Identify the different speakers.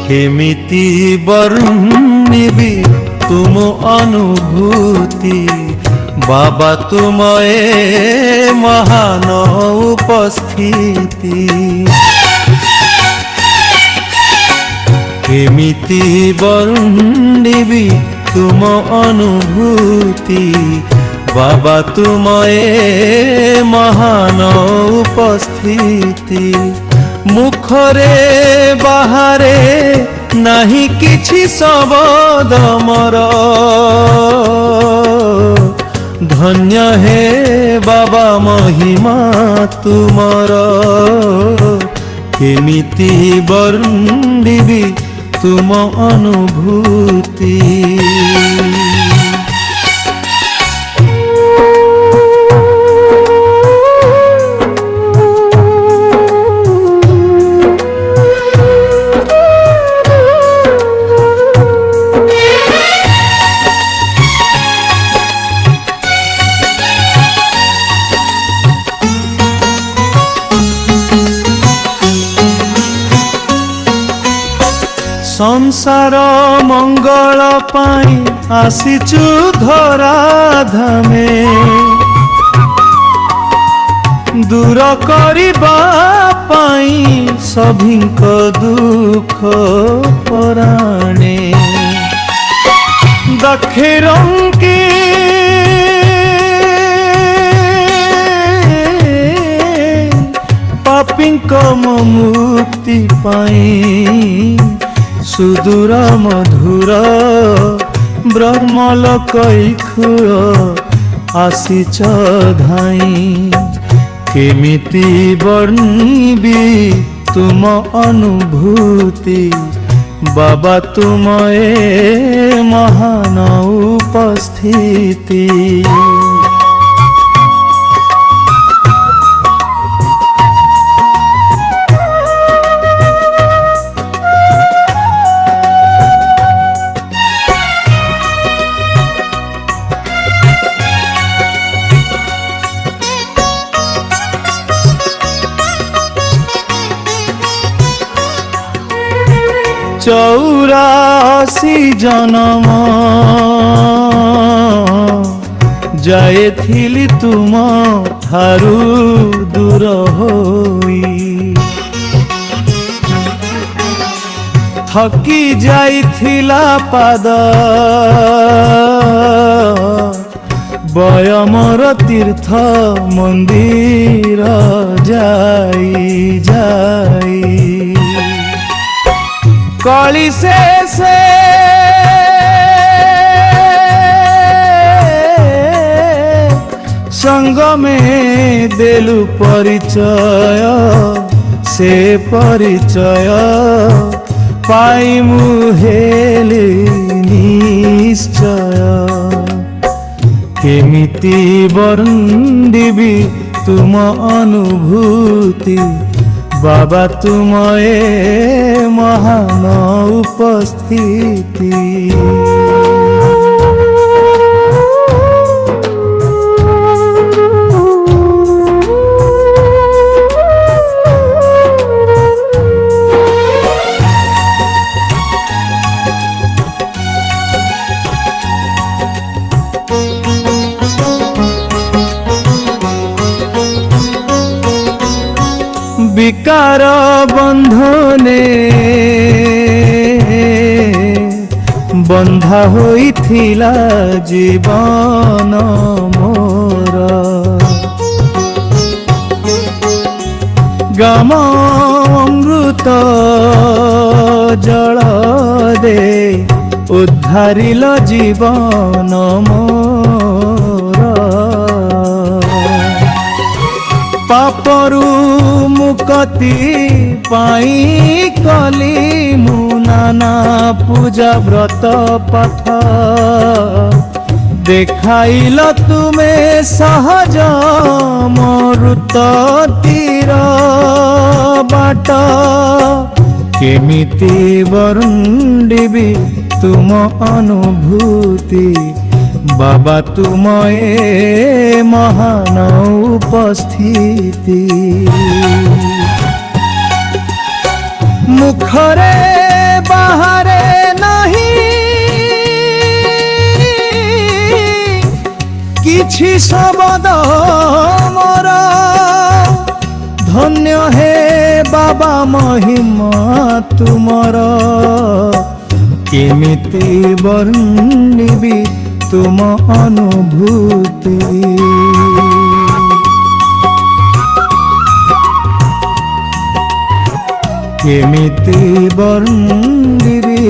Speaker 1: केमिति वर्णिबी तुम अनुभूति बाबा तुमए महान उपस्थिति। केमिति वर्णिबी तुम अनुभूति बाबा तुमए महान उपस्थिति। मुखरे बाहरे नाही किछि शब्द मोर धन्य हे बाबा महिमा तुमर। केमिति वर्णिबी तुम अनुभूति। संसार मंगल पाई आसीचु धराधामे दूर करिबा पाई सभिंक दुख पराणे। दक्षिणंके पापिंक मुक्ति पाई सुदूर मधुर ब्रह्मलोकैखुर आसीच धाई। केमिति वर्णिबी तुम अनुभूति बाबा तुमए महान उपस्थिति। चौरासी जन्म जाएथिली तुम थारू दूर होई। थकी जाइथिला पाद बयमर तीर्थ मंदिर जाई जाई। कली से संग में देलु परिचय से परिचय पाई मुहेली निश्चय। केमिति वर्णिबी तुम अनुभूति बाबा तुमए महान उपस्थिति। विकार बंधने बंधा होइथिला जीवन मोर। गाम अमृत जल दे उद्धारिल जीवन मोर। पापरू मुक्ति पाई कली मुनाना पूजा व्रत पाठ देखाइल तुमे सहज मरुत तीर बाट। केमिति वर्णिबी तुम अनुभूति बाबा तुमए महान उपस्थिति। मुखरे ବାହାରେ ନାହିଁ କିଛି ଶବଦ ମୋର। ଧନ୍ୟ ହେ ବାବା ମହିମା ତୁମର, କେମିତି ବର୍ଣ୍ଣିବି ତୁମ ଅନୁଭୂତି। କେମିତି ବର୍ଣ୍ଣିବି